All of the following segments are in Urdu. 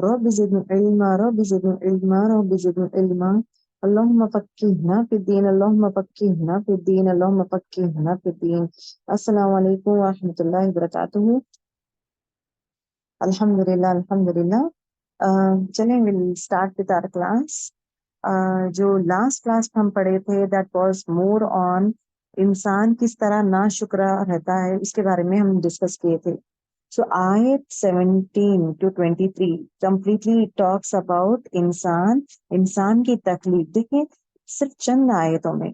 رب زدني علما رب زدني علما رب زدني علما اللهم فقهنا في الدين اللهم فقهنا في الدين اللهم فقهنا في الدين. السلام علیکم ورحمۃ اللہ وبرکاتہ. الحمدللہ الحمدللہ. چلیں will start with our class. جو لاسٹ کلاس ہم پڑھے تھے دیٹ واز مور آن انسان کس طرح نا شکرہ رہتا ہے، اس کے بارے میں ہم ڈسکس کیے تھے. سو آیت 17 to 23 کمپلیٹلی ٹاکس اباؤٹ انسان کی تکلیف. دیکھیں صرف چند آیتوں میں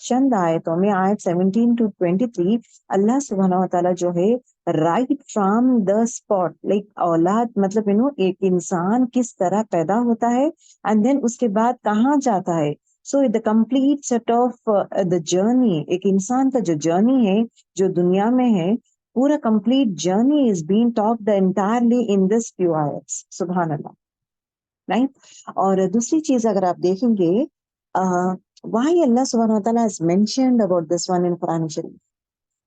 چند آیتوں میں آیت 17 to 23 اللہ سبحانہ و تعالیٰ جو ہے right from the spot like اولاد مطلب ایک انسان کس طرح پیدا ہوتا ہے اینڈ دین اس کے بعد کہاں جاتا ہے. So the complete set of the journey, ایک انسان کا جو جرنی ہے جو دنیا میں ہے، پورا complete journey is being talked entirely in this few آیتس. سبحان اللہ، رائٹ. اور دوسری چیز اگر آپ دیکھیں گے وائی اللہ سبحانہ وتعالیٰ has mentioned about this one in قرآن شریف.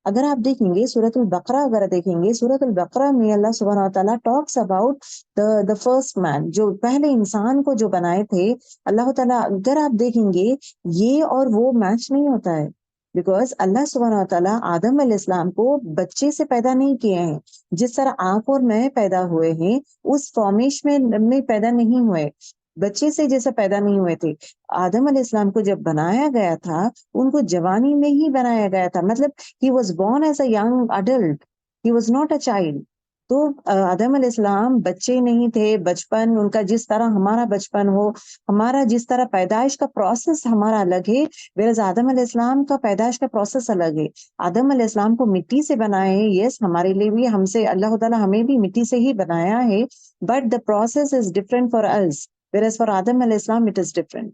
اگر آپ دیکھیں گے سورۃ البقرہ، اگر دیکھیں گے سورۃ البقرہ میں اللہ سبحانہ وتعالیٰ ٹاکس اباؤٹ the فرسٹ مین، جو پہلے انسان کو جو بنائے تھے اللہ تعالیٰ. اگر آپ دیکھیں گے یہ اور وہ میچ نہیں ہوتا ہے، بیکاز اللہ سبحانہ وتعالیٰ آدم علیہ السلام کو بچے سے پیدا نہیں کیے ہیں. جس طرح آپ اور میں پیدا ہوئے ہیں اس فارمیشن میں پیدا نہیں ہوئے، بچے سے جیسا پیدا نہیں ہوئے تھے. آدم علیہ السلام کو جب بنایا گیا تھا ان کو جوانی میں ہی بنایا گیا تھا، مطلب he was born as a young adult, he was not a child. تو آدم علیہ السلام بچے نہیں تھے، بچپن ان کا جس طرح ہمارا بچپن ہو، ہمارا جس طرح پیدائش کا پروسیس ہمارا الگ ہے، whereas آدم علیہ السلام کا پیدائش کا پروسیس الگ ہے. آدم علیہ السلام کو مٹی سے بنائے ہیں، یس ہمارے لیے بھی ہم سے اللہ تعالیٰ ہمیں بھی مٹی سے ہی بنایا ہے، but the process is different for us, whereas for آدم علیہ السلام it is different.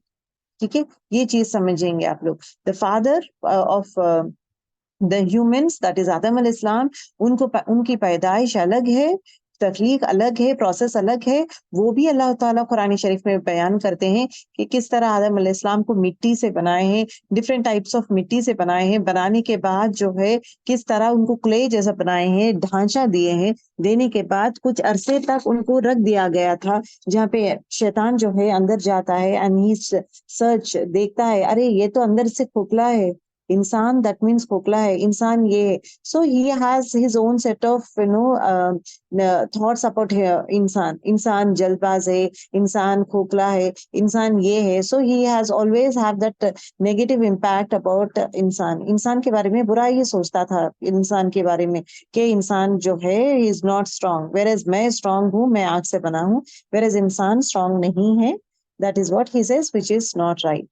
ٹھیک ہے، یہ چیز سمجھیں گے آپ لوگ. the father of the humans that is آدم علیہ السلام، ان کی پیدائش الگ ہے، تخلیق الگ ہے، پروسیس الگ ہے. وہ بھی اللہ تعالیٰ قرآن شریف میں بیان کرتے ہیں کہ کس طرح آدم علیہ السلام کو مٹی سے بنائے ہیں، ڈفرینٹ ٹائپس آف مٹی سے بنائے ہیں. بنانے کے بعد جو ہے کس طرح ان کو کلے جیسا بنائے ہیں، ڈھانچہ دیے ہیں. دینے کے بعد کچھ عرصے تک ان کو رکھ دیا گیا تھا جہاں پہ شیطان جو ہے اندر جاتا ہے اینڈ ہی سرچ دیکھتا ہے، ارے یہ تو اندر سے کھوکھلا ہے انسان، دیٹ مینس کھوکھلا ہے انسان یہ ہے. So he has his own set of thoughts about انسان جلد باز ہے، انسان کھوکھلا ہے، انسان یہ ہے. So he has always have that negative impact about انسان کے بارے میں برا یہ سوچتا تھا انسان کے بارے میں کہ انسان جو ہے از ناٹ اسٹرانگ، ویئرز میں اسٹرانگ ہوں، میں آگ سے بنا ہوں، ویئرز انسان اسٹرانگ نہیں ہے. That is what he says which is not right.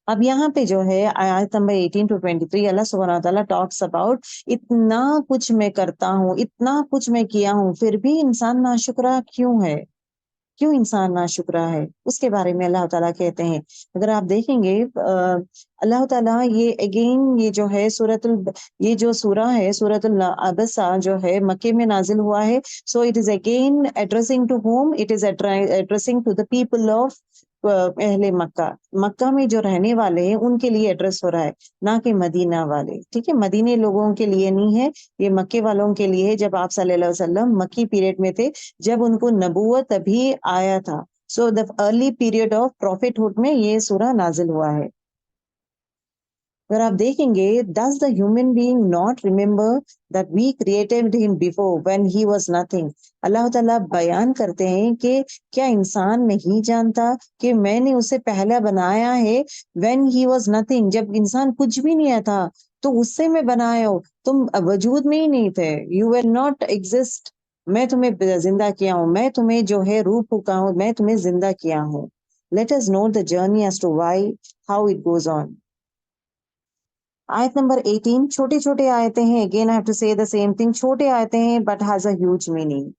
اب یہاں پہ جو ہے آیت نمبر 18 to 23 اللہ سبحانہ وتعالیٰ ٹاکس اباؤٹ اتنا کچھ میں کرتا ہوں، اتنا کچھ میں کیا ہوں، پھر بھی انسان ناشکرا کیوں ہے، کیوں انسان ناشکرا ہے، اس کے بارے میں اللہ تعالیٰ کہتے ہیں. اگر آپ دیکھیں گے اللہ تعالیٰ یہ اگین یہ جو ہے یہ جو سورہ ہے سورۃ العبسہ جو ہے مکے میں نازل ہوا ہے. So it is again addressing to home, it is addressing to the people of اہل مکہ. مکہ میں جو رہنے والے ہیں ان کے لیے ایڈریس ہو رہا ہے، نہ کہ مدینہ والے. ٹھیک ہے، مدینے لوگوں کے لیے نہیں ہے، یہ مکے والوں کے لیے ہے. جب آپ صلی اللہ علیہ وسلم مکی پیریڈ میں تھے، جب ان کو نبوت ابھی آیا تھا، so the early period of prophethood میں یہ سورہ نازل ہوا ہے. اگر آپ دیکھیں گے does the human being not remember that we created him before when he was nothing. اللہ تعالیٰ بیان کرتے ہیں کہ کیا انسان نہیں جانتا کہ میں نے اسے پہلا بنایا ہے when he was nothing، جب انسان کچھ بھی نہیں تھا تو اس سے میں بنایا ہوں، تم وجود میں ہی نہیں تھے، you were not exist. میں تمہیں زندہ کیا ہوں، میں تمہیں جو ہے روح پھونکا ہوں، میں تمہیں زندہ کیا ہوں. Let us know the journey as to why how it goes on. آیت نمبر 18 چھوٹے چھوٹے آیتیں ہیں. اگین آئی ہیو ٹو سے دا سیم تھنگ، چھوٹے آیتیں ہیں but has a huge meaning.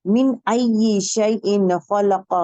من ای شیء خلقہ،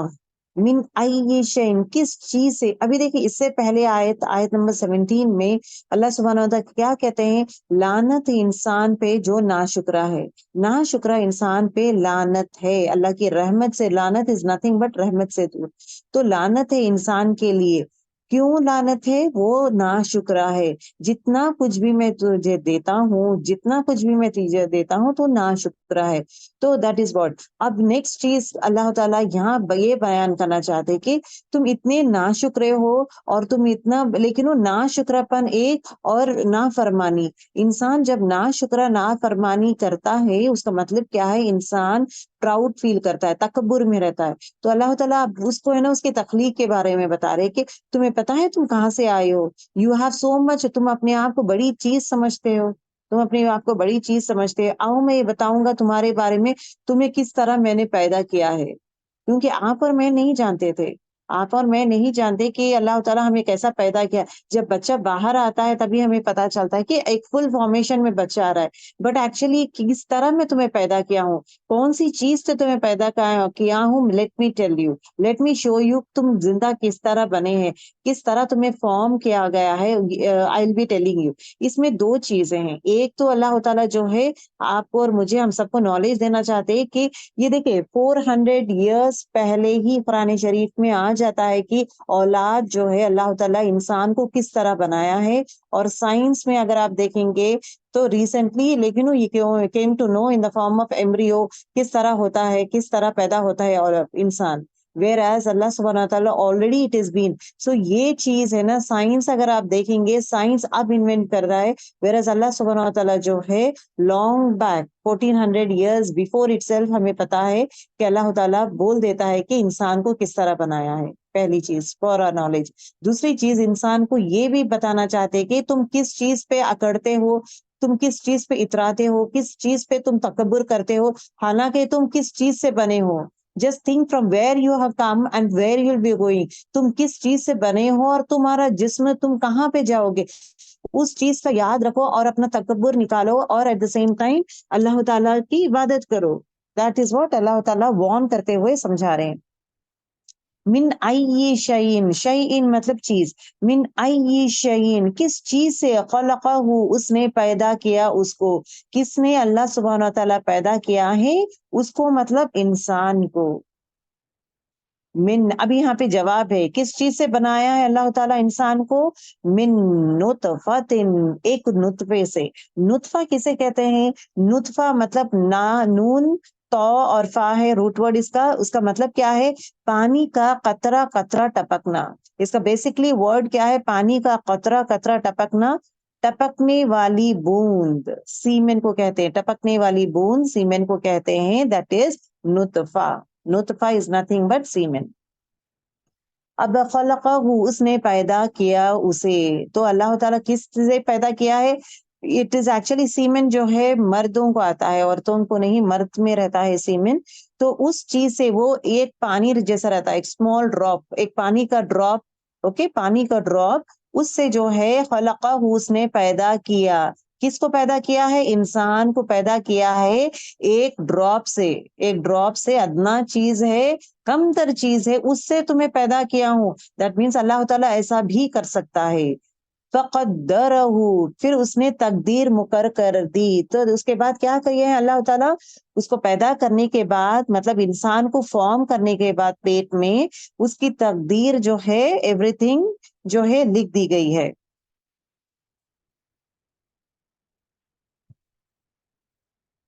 من ای شیء کس چیز سے. ابھی دیکھیں اس سے پہلے آیت نمبر 17 میں اللہ سبحانہ و تعالیٰ کیا کہتے ہیں؟ لعنت انسان پہ جو ناشکرا ہے، ناشکرا انسان پہ لعنت ہے. اللہ کی رحمت سے، لعنت از نتھنگ بٹ رحمت سے دور، تو لعنت ہے انسان کے لیے. کیوں لعنت ہے؟ وہ ناشکرا ہے. جتنا کچھ بھی میں تجھے دیتا ہوں، جتنا کچھ بھی میں تجھے دیتا ہوں تو ناشکرا ہے. تو دیٹ از واٹ. اب نیکسٹ چیز اللہ تعالیٰ یہاں یہ بیان کرنا چاہتے کہ تم اتنے ناشکرے ہو، اور تم اتنا، لیکن وہ ناشکراپن ایک اور نافرمانی. انسان جب ناشکرا نافرمانی کرتا ہے، اس کا مطلب کیا ہے؟ انسان پراؤڈ فیل کرتا ہے، تکبر میں رہتا ہے. تو اللہ تعالیٰ اس کو ہے نا اس کی تخلیق کے بارے میں بتا رہے کہ تمہیں پتا ہے تم کہاں سے آئے ہو. یو ہیو سو مچ. تم اپنے آپ کو بڑی چیز سمجھتے ہو، تم اپنے آپ کو بڑی چیز سمجھتے ہو. آؤ میں یہ بتاؤں گا تمہارے بارے میں، تمہیں کس طرح میں نے پیدا کیا ہے. کیونکہ آپ اور میں نہیں جانتے تھے، آپ اور میں نہیں جانتے کہ اللہ تعالیٰ ہمیں کیسا پیدا کیا. جب بچہ باہر آتا ہے تبھی ہمیں پتا چلتا ہے کہ ایک فل فارمیشن میں بچہ آ رہا ہے. بٹ ایکچولی کس طرح میں تمہیں پیدا کیا ہوں، کون سی چیز سے تمہیں پیدا کیا ہوں، let me tell you, let me show you. تم زندہ کس طرح بنے ہیں، کس طرح تمہیں فارم کیا گیا ہے. آئی ول بی ٹیلنگ یو. اس میں دو چیزیں ہیں. ایک تو اللہ تعالیٰ جو ہے آپ کو اور مجھے، ہم سب کو نالج دینا چاہتے ہیں کہ یہ دیکھیں 400 ایئرس پہلے ہی قرآن شریف میں آ جاتا ہے کہ اولاد جو ہے اللہ تعالیٰ انسان کو کس طرح بنایا ہے. اور سائنس میں اگر آپ دیکھیں گے تو ریسنٹلی، لیکن یہ came to know in the form of embryo کس طرح ہوتا ہے، کس طرح پیدا ہوتا ہے اور انسان. ویئر ایز اللہ سبحانہ تعالیٰ آلریڈی اٹ از بین. سو یہ چیز ہے نا، سائنس اگر آپ دیکھیں گے، سائنس اب انوینٹ کر رہا ہے. ویئر ایز اللہ سبحانہ تعالیٰ جو ہے long back 1400 years before it self ہمیں پتا ہے کہ اللہ تعالیٰ بول دیتا ہے کہ انسان کو کس طرح بنایا ہے. پہلی چیز فور آر نالج. دوسری چیز انسان کو یہ بھی بتانا چاہتے کہ تم کس چیز پہ اکڑتے ہو، تم کس چیز پہ اتراتے ہو، کس چیز پہ تم تکبر کرتے ہو، حالانکہ تم کس چیز سے بنے ہو. Just think from where you have come and where you will be going. تم کس چیز سے بنے ہو اور تمہارا جسم تم کہاں پہ جاؤ گے، اس چیز کا یاد رکھو اور اپنا تکبر نکالو، اور ایٹ دا سیم ٹائم اللہ تعالیٰ کی عبادت کرو. دیٹ از واٹ اللہ تعالیٰ وارن کرتے ہوئے سمجھا رہے ہیں. من ای شعین، شعین مطلب چیز. من ای شعین، کس چیز سے، خلقہ، اس نے پیدا کیا اس کو. کس نے؟ اللہ سبحانہ تعالیٰ پیدا کیا ہے اس کو، مطلب انسان کو. من، اب یہاں پہ جواب ہے کس چیز سے بنایا ہے اللہ تعالیٰ انسان کو. من نطفۃ، ایک نطفے سے. نطفہ کسے کہتے ہیں؟ نطفہ مطلب نون تو اور فا ہے روٹ ورڈ اس کا مطلب کیا ہے؟ پانی کا قطرہ قطرہ ٹپکنا. اس کا بیسکلی ورڈ کیا ہے؟ پانی کا قطرہ قطرہ ٹپکنا. ٹپکنے والی بوند سیمن کو کہتے ہیں، ٹپکنے والی بوند سیمن کو کہتے ہیں. دیٹ از نطفہ. نطفہ is nothing but semen. اب خلقہ، اس نے پیدا کیا اسے. تو اللہ تعالیٰ کس سے پیدا کیا ہے؟ اٹ از ایکچولی سیمن جو ہے مردوں کو آتا ہے، عورتوں کو نہیں. مرد میں رہتا ہے سیمن. تو اس چیز سے وہ ایک پانی جیسا رہتا ہے، ایک اسمال ڈراپ، ایک پانی کا ڈراپ. اوکے، پانی کا ڈراپ. اس سے جو ہے خلقہ، اس نے پیدا کیا. کس کو پیدا کیا ہے؟ انسان کو پیدا کیا ہے ایک ڈراپ سے. ایک ڈراپ سے، ادنا چیز ہے، کم تر چیز ہے، اس سے تمہیں پیدا کیا ہوں. دیٹ مینس اللہ تعالیٰ ایسا بھی کر سکتا ہے. فقدرہ، پھر اس نے تقدیر مقرر کر دی. تو اس کے بعد کیا کہیے اللہ تعالیٰ؟ اس کو پیدا کرنے کے بعد، مطلب انسان کو فارم کرنے کے بعد پیٹ میں، اس کی تقدیر جو ہے ایوری تھنگ جو ہے لکھ دی گئی ہے.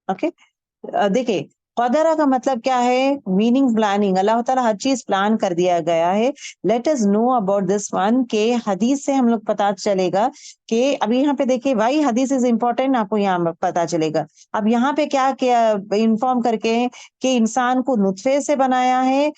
اوکے، دیکھیں قدرہ کا مطلب کیا ہے؟ Meaning planning. اللہ تعالیٰ ہر چیز پلان کر دیا گیا ہے. Let us know about this one, کہ حدیث سے ہم لوگ پتا چلے گا کہ اب یہاں پہ دیکھیں وائی حدیث از امپورٹینٹ، آپ کو یہاں پتا چلے گا. اب یہاں پہ کیا انفارم کر کے کہ انسان کو نطفے سے بنایا ہے،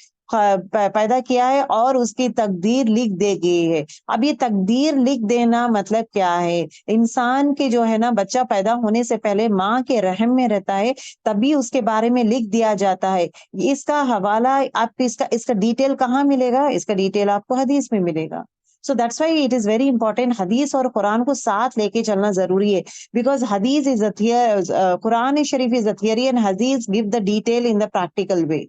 پیدا کیا ہے، اور اس کی تقدیر لکھ دے گئی ہے. اب یہ تقدیر لکھ دینا مطلب کیا ہے؟ انسان کے جو ہے نا بچہ پیدا ہونے سے پہلے ماں کے رحم میں رہتا ہے، تبھی اس کے بارے میں لکھ دیا جاتا ہے. اس کا حوالہ آپ اس کا ڈیٹیل کہاں ملے گا؟ اس کا ڈیٹیل آپ کو حدیث میں ملے گا. So that's why it is very important. حدیث اور قرآن کو ساتھ لے کے چلنا ضروری ہے. بیکاز حدیث از قرآن شریف از اے تھیوری اینڈ حدیث give the detail in the practical way.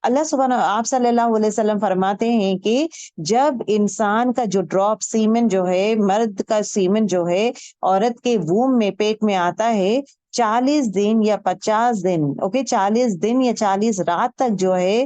اللہ سبحانہ، آپ صلی اللہ علیہ وسلم فرماتے ہیں کہ جب انسان کا جو ڈراپ سیمن جو ہے، مرد کا سیمن جو ہے عورت کے ووم میں، پیٹ میں آتا ہے، 40 دن یا 50 دن، اوکے 40 دن یا 40 رات تک جو ہے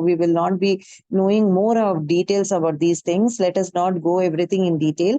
we will not be knowing more of details about these things. Let us not go everything in detail.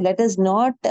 let us not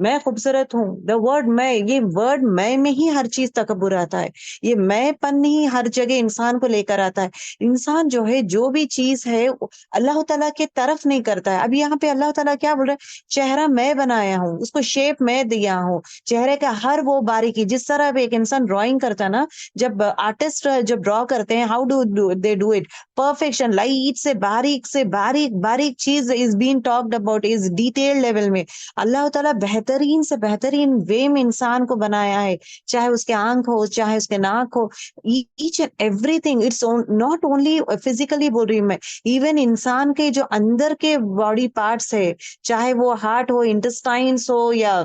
میں خوبصورت ہوں. دا ورڈ میں، یہ ورڈ میں ہی ہر چیز تکبر آتا ہے. یہ میں پن ہی ہر جگہ انسان کو لے کر آتا ہے. انسان جو ہے جو بھی چیز ہے اللہ تعالیٰ کے طرف نہیں کرتا ہے. اب یہاں پہ اللہ تعالیٰ کیا بول رہا ہے؟ چہرہ میں بنایا ہوں، اس کو شیپ میں دیا ہوں. چہرے کا ہر وہ باریکی، جس طرح ایک انسان ڈرائنگ کرتا ہے نا، جب آرٹسٹ جب ڈرا کرتے ہیں، how do they do it perfection, light سے باریک باریک چیز is been talked about is detail level میں. اللہ تعالیٰ بہترین سے بہترین وے میں انسان کو بنایا ہے، چاہے اس کے آنکھ ہو، چاہے اس کے ناک ہو، each and everything. It's not only physically بول رہی ہوں میں، ایون انسان کے جو اندر کے باڈی پارٹس ہے، چاہے وہ ہارٹ ہو، انٹسٹائنس ہو، یا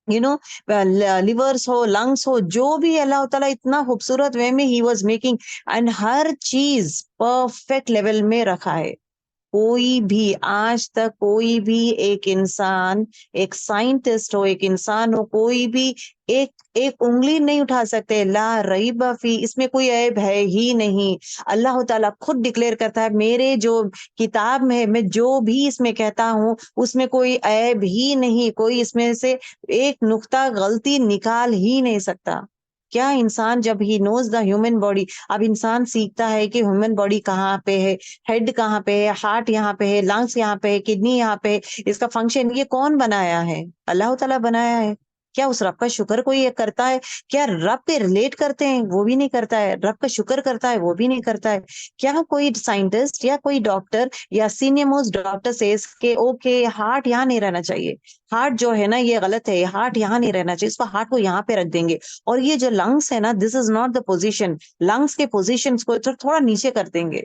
لیورس ہو، لنگس ہو، جو بھی اللہ تعالیٰ اتنا خوبصورت وے میں ہی واز میکنگ، اینڈ ہر چیز پرفیکٹ لیول میں رکھا ہے. کوئی بھی آج تک کوئی بھی ایک انسان، ایک سائنٹسٹ ہو، ایک انسان ہو، کوئی بھی ایک انگلی نہیں اٹھا سکتے لا ریب فی، اس میں کوئی عیب ہے ہی نہیں. اللہ تعالیٰ خود ڈکلیئر کرتا ہے میرے جو کتاب میں میں جو بھی اس میں کہتا ہوں اس میں کوئی عیب ہی نہیں، کوئی اس میں سے ایک نقطہ غلطی نکال ہی نہیں سکتا. کیا انسان جب ہی نوز دا ہیومن باڈی، اب انسان سیکھتا ہے کہ ہیومن باڈی کہاں پہ ہے، ہیڈ کہاں پہ ہے، ہارٹ یہاں پہ ہے، لنگس یہاں پہ ہے، کڈنی یہاں پہ ہے، اس کا فنکشن یہ کون بنایا ہے؟ اللہ تعالیٰ بنایا ہے. کیا اس رب کا شکر کوئی یہ کرتا ہے؟ کیا رب پہ ریلیٹ کرتے ہیں؟ وہ بھی نہیں کرتا ہے. رب کا شکر کرتا ہے؟ وہ بھی نہیں کرتا ہے. کیا کوئی سائنٹسٹ یا کوئی ڈاکٹر یا سینئر موسٹ ڈاکٹر سیز کہ اوکے ہارٹ یہاں نہیں رہنا چاہیے، ہارٹ جو ہے نا یہ غلط ہے، ہارٹ یہاں نہیں رہنا چاہیے، اس کو ہارٹ کو یہاں پہ رکھ دیں گے، اور یہ جو لنگس ہے نا، this is not the position, lungs کے پوزیشن کو تھوڑا نیچے کر دیں گے،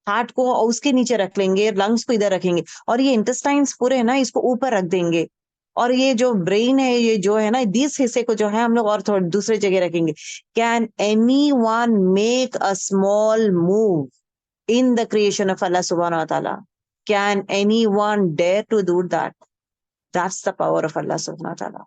ہارٹ کو اس کے نیچے رکھ لیں گے، لنگس کو ادھر رکھیں گے، اور یہ انٹسٹائنس پورے ہے نا اس کو اوپر رکھ دیں گے، اور یہ جو برین ہے، یہ جو ہے نا اس حصے کو جو ہے ہم لوگ اور تھوڑا دوسرے جگہ رکھیں گے. Can any one make a small move in the creation of Allah subhanahu wa ta'ala? Can anyone dare to do that? That's the power of Allah subhanahu wa ta'ala.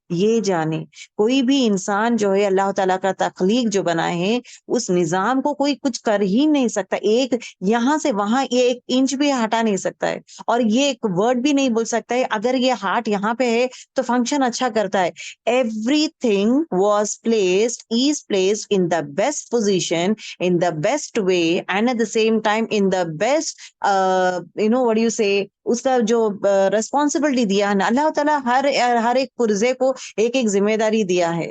یہ جانے کوئی بھی انسان جو ہے اللہ تعالیٰ کا تخلیق جو بنائے ہیں اس نظام کو کوئی کچھ کر ہی نہیں سکتا. ایک یہاں سے وہاں یہ ایک انچ بھی ہٹا نہیں سکتا ہے، اور یہ ایک ورڈ بھی نہیں بول سکتا ہے اگر یہ ہارٹ یہاں پہ ہے تو فنکشن اچھا کرتا ہے. Everything was placed as placed in the best position, in the best way, and at the same time in the best what do you say، اس کا جو ریسپانسبلٹی دیا ہے نا اللہ تعالیٰ، ہر ایک پرزے کو ایک ایک ذمہ داری دیا ہے،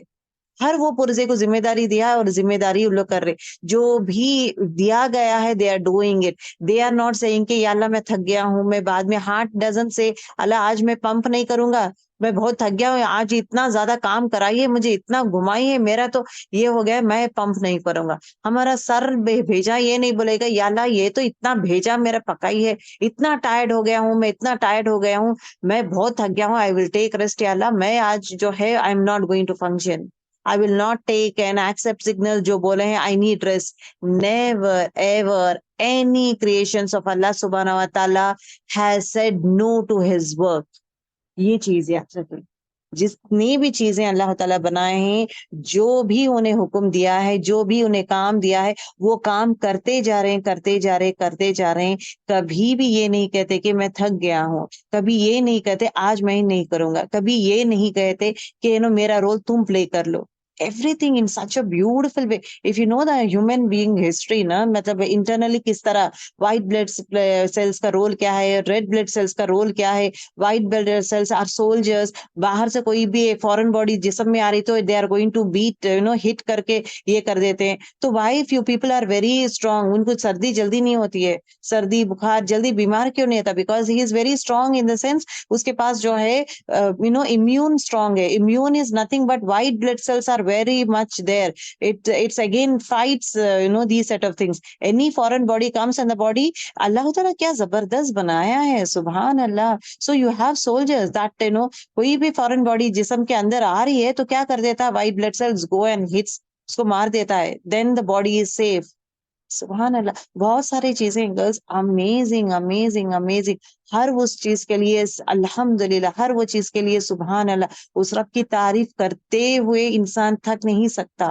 ہر وہ پرزے کو ذمہ داری دیا ہے، اور ذمہ داری ان لوگ کر رہے جو بھی دیا گیا ہے. They are doing it, they are not saying کہ یا اللہ میں تھک گیا ہوں، میں بعد میں ہارٹ ڈزنٹ سے اللہ آج میں پمپ نہیں کروں گا، میں بہت تھک گیا ہوں، آج اتنا زیادہ کام کرائیے مجھے، اتنا گھمائیے، میرا تو یہ ہو گیا میں پمپ نہیں کروں گا. ہمارا سر بھیجا یہ نہیں بولے گا یا اللہ یہ تو اتنا بھیجا میرا پکائی ہے، اتنا ٹائرڈ ہو گیا ہوں میں، اتنا ٹائرڈ ہو گیا ہوں میں، بہت تھک گیا ہوں، آئی ول ٹیک ریسٹ یا اللہ، میں آج جو ہے I am not going to function, I will not take and accept signal جو بولے ہیں I need rest. Never ever any creations of Allah subhanahu wa ta'ala has said no to his work. یہ چیز یاد رکھیں، جتنی بھی چیزیں اللہ تعالیٰ بنائے ہیں، جو بھی انہیں حکم دیا ہے، جو بھی انہیں کام دیا ہے، وہ کام کرتے جا رہے ہیں، کرتے جا رہے ہیں، کرتے جا رہے ہیں. کبھی بھی یہ نہیں کہتے کہ میں تھک گیا ہوں، کبھی یہ نہیں کہتے آج میں نہیں کروں گا، کبھی یہ نہیں کہتے کہ میرا رول تم پلے کر لو. Everything in such a beautiful way. If you know the human being history نا، مطلب انٹرنلی کس طرح وائٹ بلڈ سیلس کا رول کیا ہے، ریڈ بلڈ سیلس کا رول کیا ہے. White blood cells are soldiers, باہر سے کوئی بھی فورن باڈی جسم میں آ رہی تو they are going to beat hit کر کے یہ کر دیتے ہیں. تو why few people are very strong, ان کو سردی جلدی نہیں ہوتی ہے، سردی بخار جلدی بیمار کیوں نہیں ہوتا؟ Because he is very strong in the sense اس کے پاس جو ہے امیون اسٹرانگ ہے. Immune is nothing but white blood cells are very much there. It's again fights these set of things. Any foreign body comes in the body. اللہ تعالیٰ کیا زبردست بنایا ہے، سبحان اللہ. So you have soldiers that کوئی بھی فورن باڈی جسم کے اندر آ رہی ہے تو کیا کر دیتا ہے، white blood cells go and hits، اس کو مار دیتا ہے، then the body is safe. سبحان اللہ. بہت ساری چیزیں گرلز، امیزنگ امیزنگ امیزنگ. ہر اس چیز کے لیے الحمدللہ، ہر وہ چیز کے لیے سبحان اللہ. اس رب کی تعریف کرتے ہوئے انسان تھک نہیں سکتا.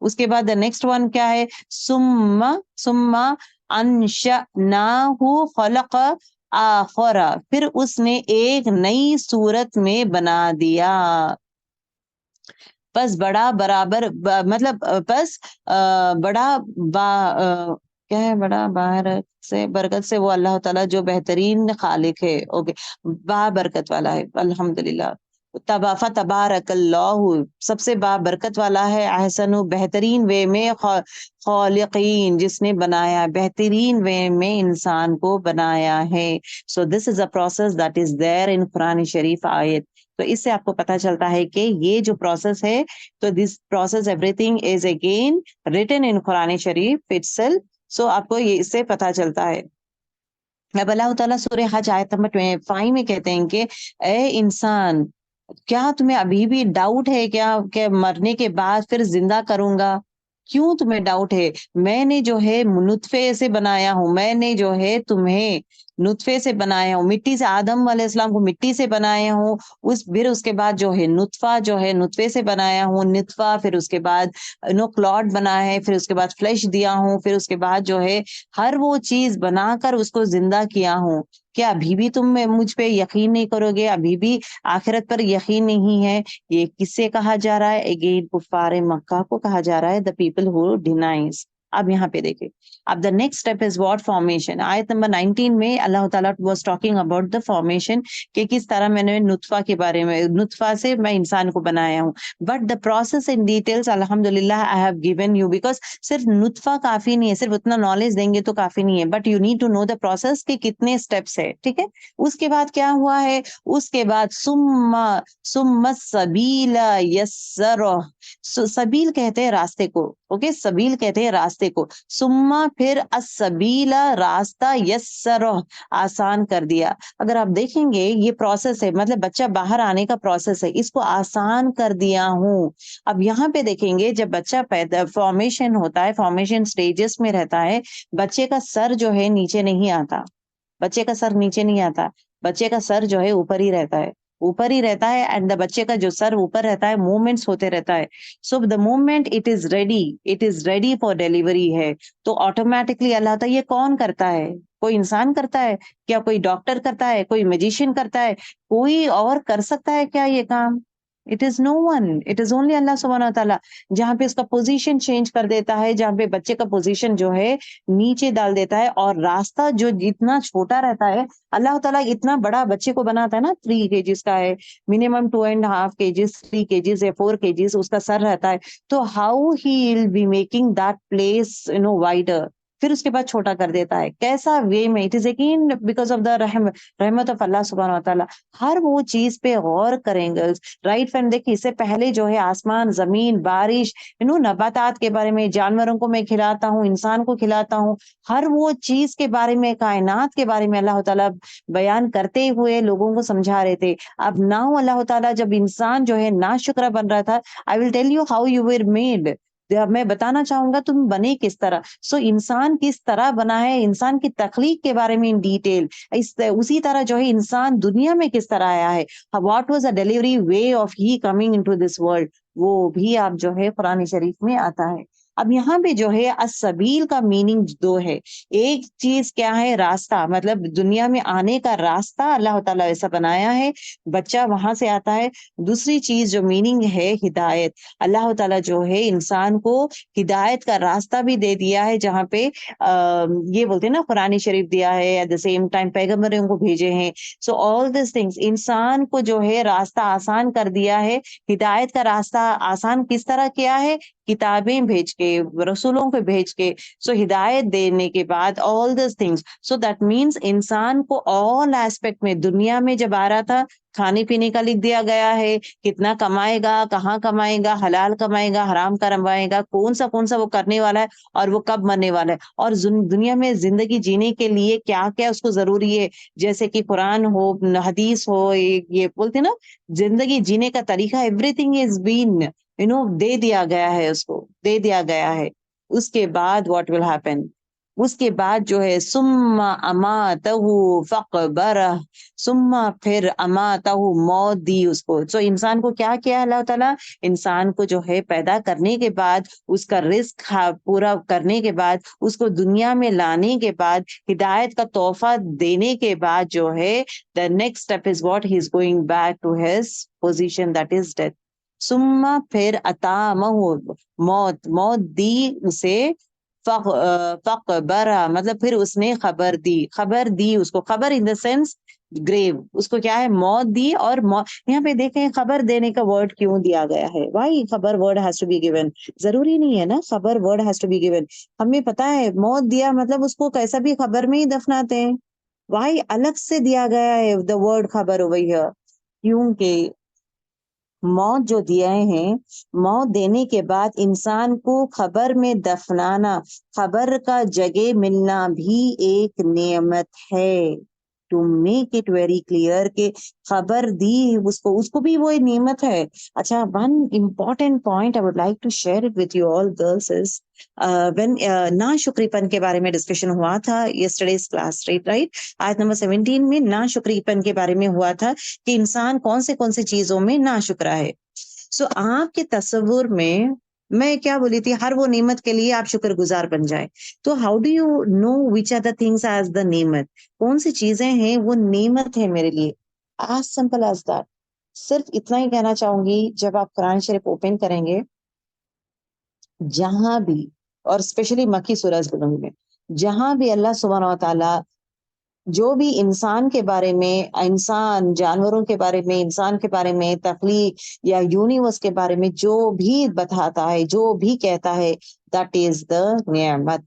اس کے بعد نیکسٹ ون کیا ہے, سما انشأناہ خلق آخر, پھر اس نے ایک نئی صورت میں بنا دیا. پس بڑا برابر مطلب پس بڑا کیا ہے, بڑا برکت سے وہ اللہ تعالیٰ جو بہترین خالق ہے, اوکے, برکت والا ہے, الحمدللہ. تبارک اللہ, سب سے برکت والا ہے, احسن بہترین وے میں, خالقین جس نے بنایا, بہترین وے میں انسان کو بنایا ہے. سو دس از اے پروسیس دیٹ از دیر ان قرآن شریف آیت. تو اس سے آپ کو پتہ چلتا ہے کہ یہ جو پروسیس ہے, تو this process every thing is again written in Quran Sharif itself. سو آپ کو یہ اس سے پتہ چلتا ہے. اب اللہ تعالیٰ سورہ حج آیت نمبر 5 میں کہتے ہیں کہ اے انسان, کیا تمہیں ابھی بھی ڈاؤٹ ہے کیا کہ مرنے کے بعد پھر زندہ کروں گا؟ کیوں تمہیں ڈاؤٹ ہے؟ میں نے جو ہے نطفے سے بنایا ہوں, میں نے جو ہے تمہیں نطفے سے بنایا ہوں, مٹی سے, آدم علیہ السلام کو مٹی سے بنایا ہوں, پھر اس کے بعد جو ہے نطفہ جو ہے نطفے سے بنایا ہوں, نطفہ پھر اس کے بعد کلاٹ بنا ہے, پھر اس کے بعد فلیش دیا ہوں, پھر اس کے بعد جو ہے ہر وہ چیز بنا کر اس کو زندہ کیا ہوں. کیا ابھی بھی تم مجھ پہ یقین نہیں کرو گے؟ ابھی بھی آخرت پر یقین نہیں ہے؟ یہ کس سے کہا جا رہا ہے؟ اگین کفار مکہ کو کہا جا رہا ہے, the people who denies. اب یہاں پہ دیکھیں, اب the next step is what formation. آیت نمبر 19 میں اللہ تعالیٰ was talking about the formation, کہ کس طرح میں نے نطفہ کے بارے میں, نطفہ سے میں انسان کو بنایا ہوں. But the process in details الحمدللہ I have given you, because صرف نطفہ کافی نہیں ہے, صرف اتنا نالج دیں گے تو کافی نہیں ہے, but you need to know the process کہ کتنے اسٹیپس ہے. ٹھیک ہے, اس کے بعد کیا ہوا ہے, اس کے بعد ثم السبیل یسرہ, سبیل کہتے ہیں راستے کو, اوکے, سبیل کہتے ہیں راستے کو, سما پھر السبیل راستہ, یسرہ آسان کر دیا. اگر آپ دیکھیں گے یہ پروسیس ہے, مطلب بچہ باہر آنے کا پروسیس ہے, اس کو آسان کر دیا ہوں. اب یہاں پہ دیکھیں گے جب بچہ پیدا فارمیشن ہوتا ہے, فارمیشن سٹیجز میں رہتا ہے, بچے کا سر جو ہے نیچے نہیں آتا, بچے کا سر نیچے نہیں آتا, بچے کا سر جو ہے اوپر ہی رہتا ہے, اوپر ہی رہتا ہے, اینڈ دا بچے کا جو سر اوپر رہتا ہے موومنٹس ہوتے رہتا ہے. So the movement it is ready for delivery ہے. تو آٹومیٹکلی اللہ تعالیٰ, یہ کون کرتا ہے؟ کوئی انسان کرتا ہے کیا؟ کوئی ڈاکٹر کرتا ہے؟ کوئی میجیشین کرتا ہے؟ کوئی اور کر سکتا ہے کیا یہ کام؟ It is no one, it is only اللہ سبحانہ و تعالیٰ. جہاں پہ اس کا پوزیشن چینج کر دیتا ہے, جہاں پہ بچے کا پوزیشن جو ہے نیچے ڈال دیتا ہے, اور راستہ جو جتنا چھوٹا رہتا ہے, اللہ تعالیٰ اتنا بڑا بچے کو بناتا ہے نا, 3 kgs کا ہے منیمم, 2.5 kgs, 3 kgs یا 4 kgs اس کا سر رہتا ہے. تو how he will be making that place wider, پھر اس کے بعد چھوٹا کر دیتا ہے. کیسا وے میں؟ It is again because of the رحمت آف اللہ سبحانہ و تعالیٰ. ہر وہ چیز پہ غور کریں گے, رائٹ فرینڈ. دیکھیے اس سے پہلے جو ہے آسمان, زمین, بارش, نباتات کے بارے میں, جانوروں کو میں کھلاتا ہوں, انسان کو کھلاتا ہوں, ہر وہ چیز کے بارے میں, کائنات کے بارے میں اللہ تعالیٰ بیان کرتے ہوئے لوگوں کو سمجھا رہے تھے. اب ناؤ اللہ تعالیٰ جب انسان جو ہے ناشکرہ بن رہا تھا, I will tell you how you were made, میں بتانا چاہوں گا تم بنے کس طرح. سو انسان کس طرح بنا ہے, انسان کی تخلیق کے بارے میں ان ڈیٹیل. اسی طرح جو ہے انسان دنیا میں کس طرح آیا ہے, what was a delivery way of he coming into this world, وہ بھی آپ جو ہے قرآن شریف میں آتا ہے. اب یہاں پہ جو ہے السبیل کا میننگ 2 ہے. ایک چیز کیا ہے, راستہ, مطلب دنیا میں آنے کا راستہ اللہ تعالیٰ ایسا بنایا ہے, بچہ وہاں سے آتا ہے. دوسری چیز جو میننگ ہے ہدایت, اللہ تعالیٰ جو ہے انسان کو ہدایت کا راستہ بھی دے دیا ہے, جہاں پہ یہ بولتے ہیں نا قرآن شریف دیا ہے, ایٹ دا سیم ٹائم پیغمبروں کو بھیجے ہیں. سو آل دیس تھنگس انسان کو جو ہے راستہ آسان کر دیا ہے. ہدایت کا راستہ آسان کس طرح کیا ہے؟ کتابیں بھیج کے, رسولوں کو بھیج کے. سو ہدایت دینے کے بعد all these things, so that means انسان کو آل ایسپیکٹ میں, دنیا میں جب آ رہا تھا کھانے پینے کا لکھ دیا گیا ہے, کتنا کمائے گا, کہاں کمائے گا, حلال کمائے گا, حرام کمائے گا, کون سا وہ کرنے والا ہے, اور وہ کب مرنے والا ہے, اور دنیا میں زندگی جینے کے لیے کیا کیا اس کو ضروری ہے, جیسے کہ قرآن ہو, حدیث ہو, یہ بولتے نا زندگی جینے کا طریقہ, ایوری تھنگ از بین دے دیا گیا ہے, اس کو دے دیا گیا ہے. اس کے بعد واٹ ول ہیپن, اس کے بعد جو ہے ثم اماتہ فقبرہ، ثم پھر اماتہ موت دی اس کو. تو انسان کو کیا کیا اللہ تعالیٰ؟ انسان کو جو ہے پیدا کرنے کے بعد، اس کا رزق پورا کرنے کے بعد، اس کو دنیا میں لانے کے بعد، ہدایت کا تحفہ دینے کے بعد جو ہے the next step is what he is going back to his position, that is death. ثم پھر اتامہ موت دی اسے، فقبرہ مطلب پھر اس نے خبر دی اس کو، خبر ان دا سینس گریو، اس کو کیا ہے؟ موت دی. اور یہاں پہ دیکھیں خبر دینے کا ورڈ کیوں دیا گیا ہے؟ وائی خبر word has to be given? ضروری نہیں ہے نا خبر word has to be given. ہمیں پتا ہے موت دیا مطلب اس کو کیسا بھی خبر میں ہی دفناتے ہیں. وائی الگ سے دیا گیا ہے دا ورڈ خبر ہوئی ہے؟ کیونکہ موت جو دیا ہے، موت دینے کے بعد انسان کو خبر میں دفنانا، خبر کا جگہ ملنا بھی ایک نعمت ہے. To make it very clear کہ خبر دی اس کو بھی وہ نعمت ہے. اچھا، one important point I would like to share it with you all girls is when نا شکری پن کے بارے میں ڈسکشن ہوا تھا یسٹرڈیز کلاس، رائٹ؟ آیت نمبر 17 میں نا شکری پن کے بارے میں ہوا تھا کہ انسان کون سے چیزوں میں نا شکرا ہے. سو آپ کے تصور میں کیا بولی تھی؟ ہر وہ نعمت کے لیے آپ شکر گزار بن جائے. تو how do you know which are the things as the نعمت؟ کون سی چیزیں ہیں وہ نعمت ہے میرے لیے؟ As simple as that. صرف اتنا ہی کہنا چاہوں گی، جب آپ قرآن شریف اوپن کریں گے، جہاں بھی، اور اسپیشلی مکی سورہ میں، جہاں بھی اللہ سبحانہ و تعالیٰ جو بھی انسان کے بارے میں، انسان جانوروں کے بارے میں، انسان کے بارے میں، تخلیق یا یونیورس کے بارے میں جو بھی بتاتا ہے، جو بھی کہتا ہے، دیٹ از دا نعمت.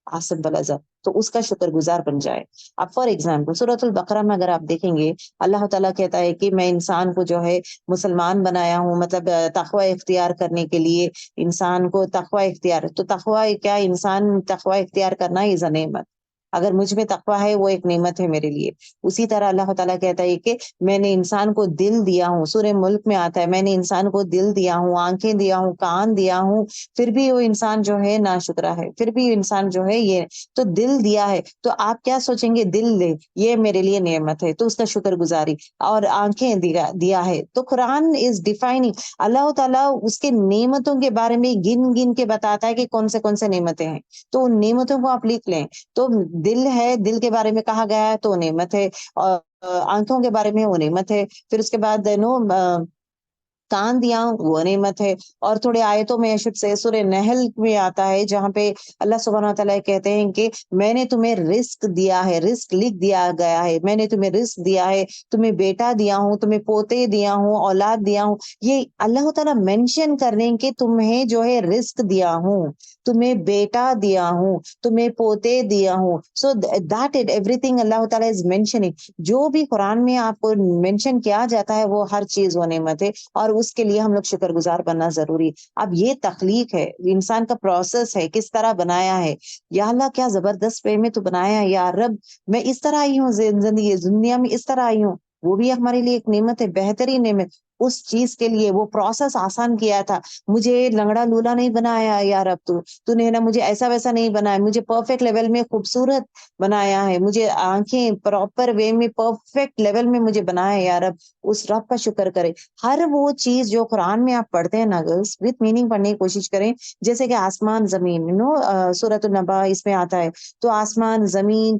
آسم بلازر، تو اس کا شکر گزار بن جائے. اب فار ایگزامپل سورۃ البقرہ میں اگر آپ دیکھیں گے، اللہ تعالیٰ کہتا ہے کہ میں انسان کو جو ہے مسلمان بنایا ہوں، مطلب تقوی اختیار کرنے کے لیے انسان کو تقوی اختیار. تو تقوی کیا؟ انسان تقوی اختیار کرنا از اے نعمت. اگر مجھ میں تقوی ہے وہ ایک نعمت ہے میرے لیے. اسی طرح اللہ تعالیٰ کہتا ہے کہ میں نے انسان کو دل دیا ہوں. سورہ ملک میں آتا ہے میں نے انسان کو دل دیا ہوں، آنکھیں دیا ہوں، کان دیا ہوں، پھر بھی وہ انسان جو ہے ناشکرا ہے، پھر بھی انسان جو ہے یہ. تو دل دیا ہے تو آپ کیا سوچیں گے؟ دل دے یہ میرے لیے نعمت ہے تو اس کا شکر گزاری. اور آنکھیں دیا ہے. تو قرآن از ڈیفائننگ، اللہ تعالیٰ اس کے نعمتوں کے بارے میں گن گن کے بتاتا ہے کہ کون سے نعمتیں ہیں. تو ان نعمتوں کو آپ لکھ لیں. تو دل ہے، دل کے بارے میں کہا گیا ہے تو نعمت ہے. اور آنکھوں کے بارے میں وہ نعمت ہے. پھر اس کے بعد کان دیا وہ نعمت ہے. اور تھوڑے آیتوں میں شد سے سورہ نحل میں آتا ہے جہاں پہ اللہ سبحانہ و تعالیٰ کہتے ہیں کہ میں نے تمہیں رزق دیا ہے، رزق لکھ دیا گیا ہے، میں نے تمہیں رزق دیا ہے، تمہیں بیٹا دیا ہوں، تمہیں پوتے دیا ہوں، اولاد دیا ہوں. یہ اللہ تعالیٰ مینشن کر رہے ہیں کہ تمہیں جو ہے رزق دیا ہوں، تمہیں بیٹا دیا ہوں، تمہیں پوتے دیا ہوں. سو دیٹ ایوری تھنگ اللہ تعالیٰ از مینشننگ. جو بھی قرآن میں آپ کو مینشن کیا جاتا ہے وہ ہر چیز وہ نعمت ہے، اور اس کے لیے ہم لوگ شکر گزار بننا ضروری. اب یہ تخلیق ہے، انسان کا پروسیس ہے، کس طرح بنایا ہے. یا اللہ کیا زبردست وے میں تو بنایا ہے. یا رب میں اس طرح آئی ہوں زندگی دنیا میں، اس طرح آئی ہوں، وہ بھی ہمارے لیے ایک نعمت ہے، بہترین نعمت. اس چیز کے لیے وہ پروسیس آسان کیا تھا. مجھے لنگڑا لولا نہیں بنایا یا رب، تو نے نا مجھے ایسا ویسا نہیں بنایا، مجھے پرفیکٹ لیول میں خوبصورت بنایا ہے، مجھے آنکھیں پراپر وے میں پرفیکٹ لیول میں مجھے بنایا ہے. یا رب اس رب کا شکر کرے. ہر وہ چیز جو قرآن میں آپ پڑھتے ہیں نا گرلس، وتھ میننگ پڑھنے کی کوشش کریں. جیسے کہ آسمان زمین، سورۃ النبا اس میں آتا ہے، تو آسمان زمین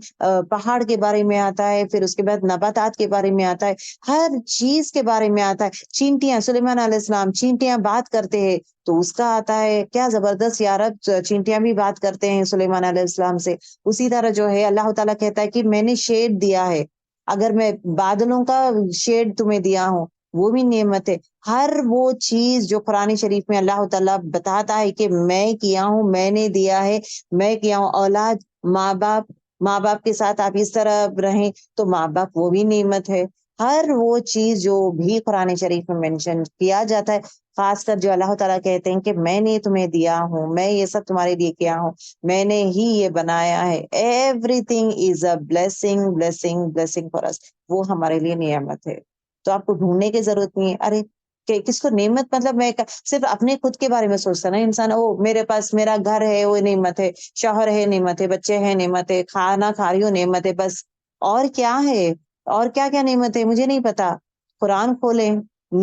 پہاڑ کے بارے میں آتا ہے، پھر اس کے بعد نباتات کے بارے میں آتا ہے، ہر چیز کے بارے میں آتا ہے. چینٹیاں، سلیمان علیہ السلام چینٹیاں بات کرتے ہیں تو اس کا آتا ہے. کیا زبردست یا رب، چینٹیاں بھی بات کرتے ہیں سلیمان علیہ السلام سے. اسی طرح جو ہے اللہ تعالیٰ کہتا ہے کہ میں نے شیڈ دیا ہے، اگر میں بادلوں کا شیڈ تمہیں دیا ہوں وہ بھی نعمت ہے. ہر وہ چیز جو قرآن شریف میں اللہ تعالیٰ بتاتا ہے کہ میں کیا ہوں، میں نے دیا ہے، میں کیا ہوں. اولاد، ماں باپ کے ساتھ آپ اس طرح رہیں تو ماں باپ وہ بھی نعمت ہے. ہر وہ چیز جو بھی قرآن شریف میں مینشن کیا جاتا ہے، خاص کر جو اللہ تعالیٰ کہتے ہیں کہ میں نے تمہیں دیا ہوں، میں یہ سب تمہارے لیے کیا ہوں، میں نے ہی یہ بنایا ہے. Everything is a blessing for us. وہ ہمارے لیے نعمت ہے. تو آپ کو ڈھونڈنے کی ضرورت نہیں ہے. ارے کہ کس کو نعمت مطلب میں صرف اپنے خود کے بارے میں سوچتا نا انسان، او میرے پاس میرا گھر ہے وہ نعمت ہے، شوہر ہے نعمت ہے، بچے ہیں نعمت ہے، کھانا کھا رہی ہوں نعمت ہے، بس اور کیا ہے، اور کیا کیا نعمت ہے مجھے نہیں پتا۔ قرآن کھولیں،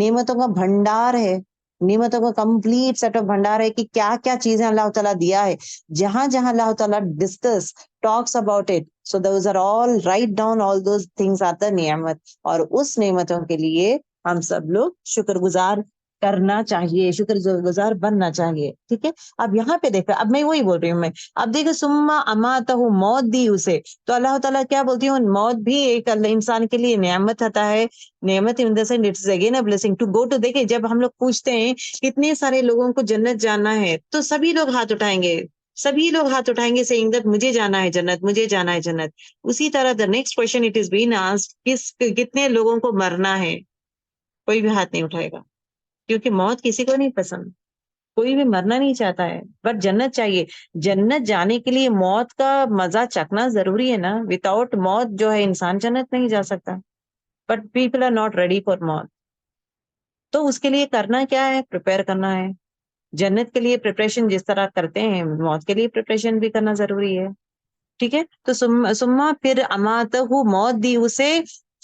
نعمتوں کا بھنڈار ہے، نعمتوں کا کمپلیٹ سیٹ آف بھنڈار ہے کہ کیا کیا چیزیں اللہ تعالیٰ دیا ہے، جہاں جہاں اللہ تعالیٰ discuss talks about it, so those are all right down all those things are the نعمت، اور اس نعمتوں کے لیے ہم سب لوگ شکر گزار کرنا چاہیے، شکر گزار بننا چاہیے، ٹھیک ہے۔ اب یہاں پہ دیکھو، اب میں وہی بول رہی ہوں، میں اب دیکھو سما اماتہ، موت دی اسے، تو اللہ تعالیٰ کیا بولتی ہوں، موت بھی ایک اللہ انسان کے لیے نعمت ہوتا ہے، نعمت in the sense it's again a blessing to go to. دیکھیں جب ہم لوگ پوچھتے ہیں کتنے سارے لوگوں کو جنت جانا ہے، تو سبھی لوگ ہاتھ اٹھائیں گے، سبھی لوگ ہاتھ اٹھائیں گے سیئنگ دیٹ مجھے جانا ہے جنت، مجھے جانا ہے جنت۔ اسی طرح the next question it is been asked, کتنے لوگوں کو مرنا ہے، کوئی بھی ہاتھ نہیں اٹھائے گا، کیونکہ موت کسی کو نہیں پسند، کوئی بھی مرنا نہیں چاہتا ہے، بٹ جنت چاہیے۔ جنت جانے کے لیے موت کا مزہ چکھنا ضروری ہے نا، وداؤٹ موت جو ہے انسان جنت نہیں جا سکتا، but people are not ready for موت۔ تو اس کے لیے کرنا کیا ہے، پریپئر کرنا ہے۔ جنت کے لیے پریپریشن جس طرح کرتے ہیں، موت کے لیے پریپریشن بھی کرنا ضروری ہے، ٹھیک ہے۔ تو سما پھر اماتہ، موت دی اسے،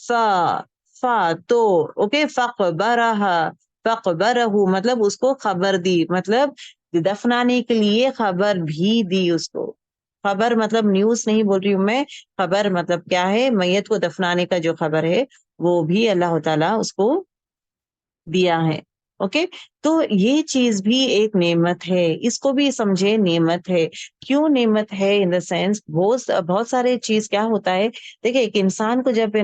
فا تو اوکے، فقبرہ، فقبرہ مطلب اس کو خبر دی، مطلب دفنانے کے لیے خبر بھی دی اس کو۔ خبر مطلب نیوز نہیں بول رہی ہوں میں، خبر مطلب کیا ہے، میت کو دفنانے کا جو خبر ہے وہ بھی اللہ تعالیٰ اس کو دیا ہے، اوکے۔ تو یہ چیز بھی ایک نعمت ہے، اس کو بھی سمجھے نعمت ہے۔ کیوں نعمت ہے؟ ان دا سینس بہت سارے چیز کیا ہوتا ہے، دیکھیں ایک انسان کو جب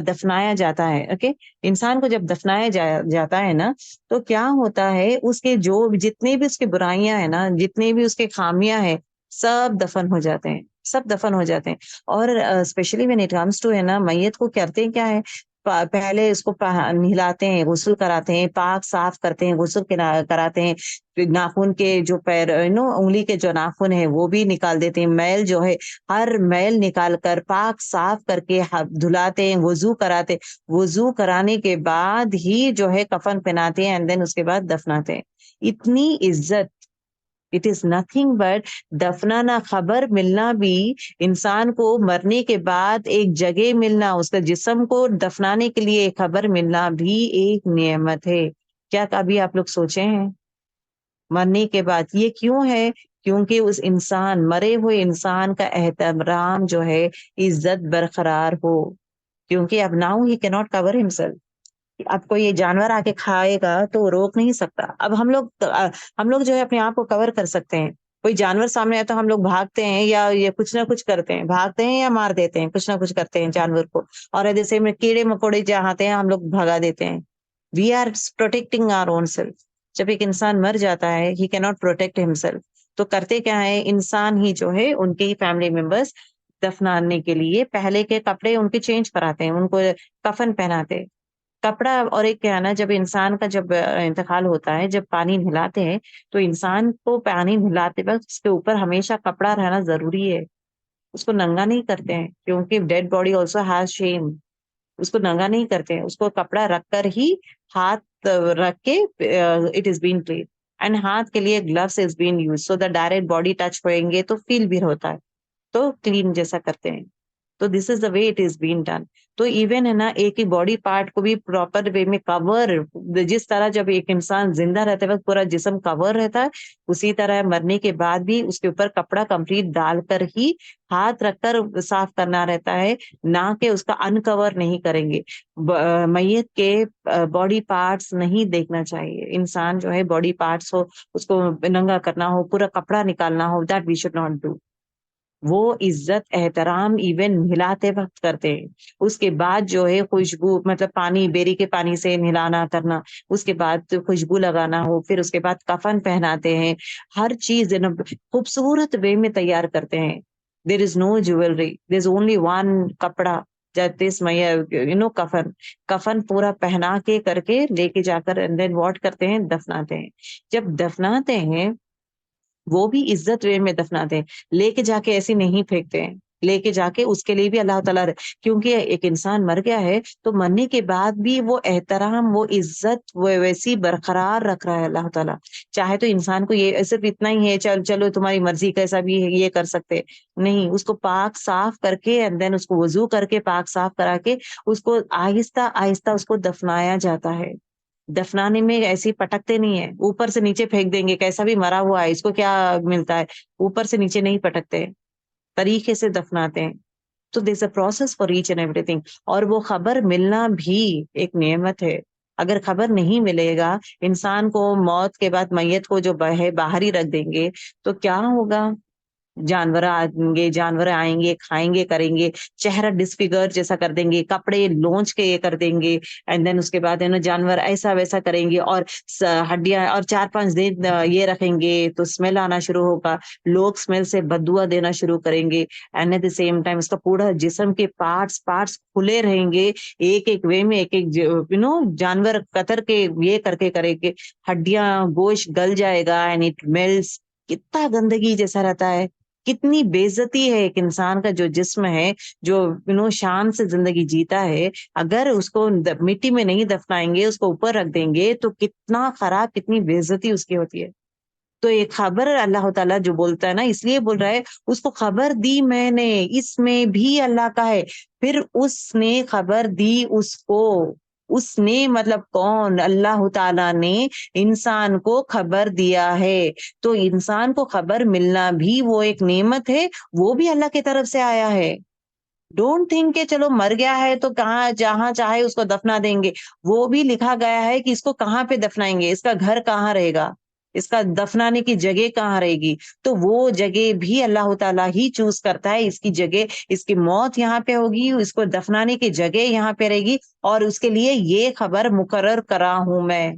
دفنایا جاتا ہے، اوکے، انسان کو جب دفنایا جاتا ہے نا، تو کیا ہوتا ہے، اس کے جو جتنے بھی اس کی برائیاں ہیں نا، جتنے بھی اس کے خامیاں ہیں، سب دفن ہو جاتے ہیں، سب دفن ہو جاتے ہیں۔ اور especially when it comes to ہے نا، میت کو کرتے ہیں کیا ہے، پہلے اس کو نہلاتے ہیں، غسل کراتے ہیں، پاک صاف کرتے ہیں، غسل کراتے ہیں، ناخن کے جو پیر انگلی کے جو ناخن ہیں وہ بھی نکال دیتے ہیں، میل جو ہے ہر میل نکال کر پاک صاف کر کے دھلاتے ہیں، وضو کراتے، وضو کرانے کے بعد ہی جو ہے کفن پہناتے ہیں، اینڈ دین اس کے بعد دفناتے ہیں۔ اتنی عزت، اٹ از نتھنگ بٹ دفنانا، خبر ملنا بھی، انسان کو مرنے کے بعد ایک جگہ ملنا، اس کا جسم کو دفنانے کے لیے ایک خبر ملنا بھی ایک نعمت ہے۔ کیا کبھی آپ لوگ سوچے ہیں مرنے کے بعد یہ کیوں ہے؟ کیونکہ اس انسان، مرے ہوئے انسان کا احترام جو ہے، عزت برقرار ہو، کیونکہ اب ناؤ ہی کی ناٹ کور ہمسیلف۔ اب کوئی یہ جانور آ کے کھائے گا تو وہ روک نہیں سکتا۔ اب ہم لوگ جو ہے اپنے آپ کو کور کر سکتے ہیں، کوئی جانور سامنے آئے تو ہم لوگ بھاگتے ہیں، یا یہ کچھ نہ کچھ کرتے ہیں، بھاگتے ہیں یا مار دیتے ہیں، کچھ نہ کچھ کرتے ہیں جانور کو۔ اور جیسے میں کیڑے مکوڑے جہاں آتے ہیں ہم لوگ بھگا دیتے ہیں۔ We are protecting our own self. جب ایک انسان مر جاتا ہے، ہی کی ناٹ پروٹیکٹ ہمسیلف، تو کرتے کیا ہے، انسان ہی جو ہے ان کے فیملی ممبرس دفنانے کے لیے پہلے کے کپڑے ان کے چینج کراتے ہیں، ان کو کفن پہناتے کپڑا۔ اور ایک کیا نا، جب انسان کا جب انتقال ہوتا ہے، جب پانی نہلاتے ہیں، تو انسان کو پانی نہلاتے وقت اس کے اوپر ہمیشہ کپڑا رہنا ضروری ہے، اس کو ننگا نہیں کرتے ہیں، کیونکہ ڈیڈ باڈی آلسو ہیز شیم، اس کو ننگا نہیں کرتے ہیں، اس کو کپڑا رکھ کر ہی، ہاتھ رکھ کے it is been clean, and ہاتھ کے لیے gloves is been use, so the direct body touch ہوئیں گے تو فیل بھی ہوتا ہے، تو کلین جیسا کرتے ہیں۔ تو this is the way it is been done. تو ایون ہے نا، ایک ہی باڈی پارٹ کو بھی پراپر وے میں کور، جس طرح جب ایک انسان زندہ رہتے وقت پورا جسم کور رہتا ہے، اسی طرح مرنے کے بعد بھی اس کے اوپر کپڑا کمپلیٹ ڈال کر ہی، ہاتھ رکھ کر صاف کرنا رہتا ہے، نہ کہ اس کا انکور نہیں کریں گے۔ میت کے باڈی پارٹس نہیں دیکھنا چاہیے، انسان جو ہے باڈی پارٹس ہو، اس کو ننگا کرنا ہو، پورا کپڑا نکالنا ہو، that we should not do. وہ عزت احترام ایون نہلاتے وقت کرتے ہیں۔ اس کے بعد جو ہے خوشبو، مطلب پانی، بیری کے پانی سے نہلانا کرنا، اس کے بعد خوشبو لگانا ہو، پھر اس کے بعد کفن پہناتے ہیں، ہر چیز خوبصورت وے میں تیار کرتے ہیں۔ There is no jewellery, there is only one کپڑا، کفن، کفن پورا پہنا کے کر کے لے کے جا کر اینڈ دین واٹ کرتے ہیں، دفناتے ہیں۔ جب دفناتے ہیں وہ بھی عزت وے میں دفناتے ہیں، لے کے جا کے ایسے نہیں پھینکتے ہیں، لے کے جا کے اس کے لیے بھی اللہ تعالیٰ، کیونکہ ایک انسان مر گیا ہے تو مرنے کے بعد بھی وہ احترام، وہ عزت وہ ویسی برقرار رکھ رہا ہے اللہ تعالیٰ. چاہے تو انسان کو یہ صرف اتنا ہی ہے، چلو تمہاری مرضی کیسا بھی ہے یہ کر سکتے نہیں، اس کو پاک صاف کر کے اینڈ دین اس کو وضو کر کے پاک صاف کرا کے اس کو آہستہ آہستہ اس کو دفنایا جاتا ہے. دفنانے میں ایسی پٹکتے نہیں ہے، اوپر سے نیچے پھینک دیں گے، کیسا بھی مرا ہوا ہے اس کو کیا ملتا ہے، اوپر سے نیچے نہیں پٹکتے، طریقے سے دفناتے ہیں. تو there a process for each and everything. اور وہ خبر ملنا بھی ایک نعمت ہے. اگر خبر نہیں ملے گا، انسان کو موت کے بعد میت کو جو ہے باہر ہی رکھ دیں گے تو کیا ہوگا؟ جانور آئیں گے کھائیں گے کریں گے، چہرہ ڈسفیگر جیسا کر دیں گے، کپڑے لونچ کے یہ کر دیں گے، اینڈ دین اس کے بعد ہے نا جانور ایسا ویسا کریں گے، اور ہڈیاں، اور 4-5 دن یہ رکھیں گے تو اسمیل آنا شروع ہوگا، لوگ اسمیل سے بددعا دینا شروع کریں گے. And at the same time اس کا پورا جسم کے پارٹس کھلے رہیں گے، ایک ایک وے میں، ایک ایک جانور قطر کے یہ کر کے کرے گے، ہڈیاں گوشت گل جائے گا اینڈ اٹ میلٹس. کتنا گندگی جیسا رہتا ہے، کتنی بے عزتی ہے ایک انسان کا جو جسم ہے، جو شان سے زندگی جیتا ہے، اگر اس کو مٹی میں نہیں دفنائیں گے، اس کو اوپر رکھ دیں گے تو کتنا خراب، کتنی بے عزتی اس کی ہوتی ہے. تو ایک خبر اللہ تعالیٰ جو بولتا ہے نا، اس لیے بول رہا ہے اس کو خبر دی میں نے، اس میں بھی اللہ کا ہے. پھر اس نے خبر دی اس کو، اس نے مطلب کون؟ اللہ تعالیٰ نے انسان کو خبر دیا ہے. تو انسان کو خبر ملنا بھی وہ ایک نعمت ہے، وہ بھی اللہ کی طرف سے آیا ہے. ڈونٹ تھنک کہ چلو مر گیا ہے تو کہاں جہاں چاہے اس کو دفنا دیں گے. وہ بھی لکھا گیا ہے کہ اس کو کہاں پہ دفنائیں گے، اس کا گھر کہاں رہے گا، اس کا دفنانے کی جگہ کہاں رہے گی. تو وہ جگہ بھی اللہ تعالیٰ ہی چوز کرتا ہے. اس کی جگہ، اس کی موت یہاں پہ ہوگی، اس کو دفنانے کی جگہ یہاں پہ رہے گی، اور اس کے لیے یہ خبر مقرر کرا ہوں میں.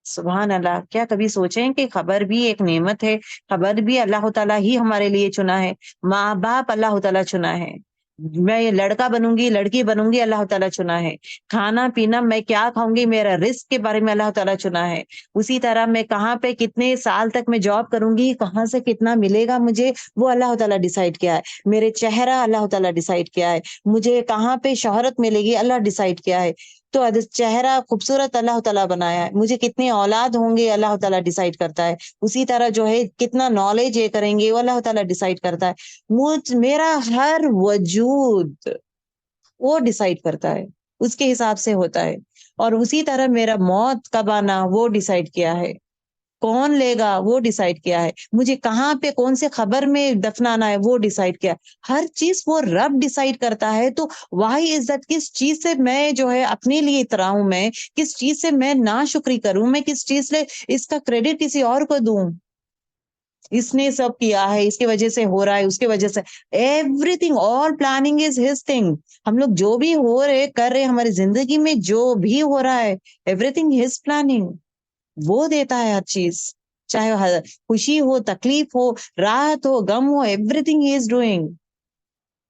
سبحان اللہ. کیا کبھی سوچیں کہ خبر بھی ایک نعمت ہے، خبر بھی اللہ تعالیٰ ہی ہمارے لیے چنا ہے. ماں باپ اللہ تعالیٰ چنا ہے، میں یہ لڑکا بنوں گی لڑکی بنوں گی اللہ تعالیٰ چنا ہے. کھانا پینا میں کیا کھاؤں گی، میرا رزق کے بارے میں اللہ تعالیٰ چنا ہے. اسی طرح میں کہاں پہ کتنے سال تک میں جاب کروں گی، کہاں سے کتنا ملے گا مجھے، وہ اللہ تعالیٰ ڈیسائیڈ کیا ہے. میرے چہرہ اللہ تعالیٰ ڈیسائیڈ کیا ہے. مجھے کہاں پہ شہرت ملے گی اللہ ڈیسائیڈ کیا ہے. تو چہرہ خوبصورت اللہ تعالیٰ بنایا ہے. مجھے کتنے اولاد ہوں گے اللہ تعالیٰ ڈیسائیڈ کرتا ہے. اسی طرح جو ہے کتنا نالج یہ کریں گے وہ اللہ تعالیٰ ڈیسائیڈ کرتا ہے. میرا ہر وجود وہ ڈیسائیڈ کرتا ہے، اس کے حساب سے ہوتا ہے. اور اسی طرح میرا موت کب آنا وہ ڈیسائیڈ کیا ہے، کون لے گا وہ ڈیسائیڈ کیا ہے، مجھے کہاں پہ کون سے خبر میں دفنانا ہے وہ ڈیسائیڈ کیا ہے. ہر چیز وہ رب ڈیسائیڈ کرتا ہے. تو واہی عزت کس چیز سے میں جو ہے اپنے لیے اتراؤں، میں کس چیز سے میں ناشکری کروں، میں کس چیز سے اس کا کریڈٹ کسی اور کو دوں. اس نے سب کیا ہے، اس کی وجہ سے ہو رہا ہے، اس کی وجہ سے every thing, all planning is his thing. ہم لوگ جو بھی ہو رہے کر رہے ہماری زندگی میں جو بھی ہو رہا ہے، ایوری تھنگ ہز پلاننگ. وہ دیتا ہے ہر چیز، چاہے خوشی ہو، تکلیف ہو، راحت ہو، غم ہو، everything he is doing.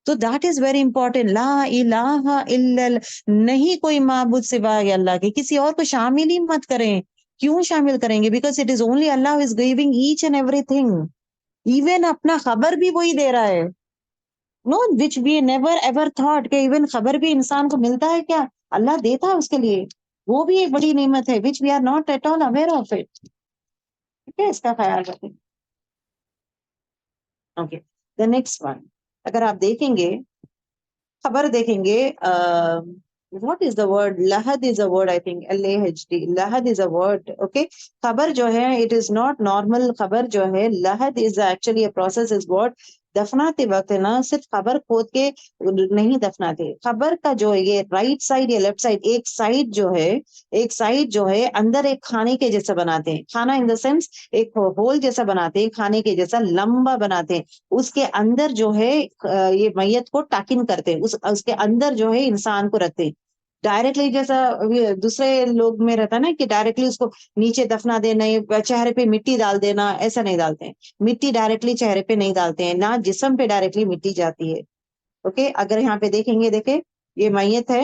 تو دیٹ از ویری امپورٹینٹ. لا الہ الا نہیں کوئی معبود سوائے اللہ کے، کسی اور کو شامل ہی مت کریں. کیوں شامل کریں گے؟ بیکاز اٹ از اونلی اللہ is giving each and everything. Even اپنا خبر بھی وہی دے رہا ہے. Now which we never ever thought کہ ایون خبر بھی انسان کو ملتا ہے کیا، اللہ دیتا ہے اس کے لیے. وہ بھی ایک بڑی نعمت ہے which we are not at all aware of it. ٹھیک ہے، اس کا خیال رکھیں. Okay, the next one. اگر آپ دیکھیں گے، خبر دیکھیں گے، واٹ از دا ورڈ؟ لحد is a word, I think LAHD. لحد از اے ورڈ. اوکے، خبر جو ہے اٹ از ناٹ نارمل. خبر جو ہے لحد is actually a process is what. دفناتے وقت نا صرف خبر کھود کے نہیں دفناتے. خبر کا جو ہے یہ رائٹ سائڈ یا لیفٹ سائڈ، ایک سائڈ جو ہے اندر ایک کھانے کے جیسا بناتے ہیں. کھانا ان دا سینس ایک ہول جیسا بناتے ہیں، کھانے کے جیسا لمبا بناتے ہیں. اس کے اندر جو ہے یہ میت کو ٹاکن کرتے ہیں، اس کے اندر جو ہے انسان کو رکھتے ہیں. ڈائریکٹلی جیسا دوسرے لوگ میں رہتا ہے نا کہ ڈائریکٹلی اس کو نیچے دفنا دینا، چہرے پہ مٹی ڈال دینا، ایسا نہیں ڈالتے ہیں. مٹی ڈائریکٹلی چہرے پہ نہیں ڈالتے ہیں، نہ جسم پہ ڈائریکٹلی مٹی جاتی ہے. اوکے، اگر یہاں پہ دیکھیں گے، دیکھیں یہ میت ہے،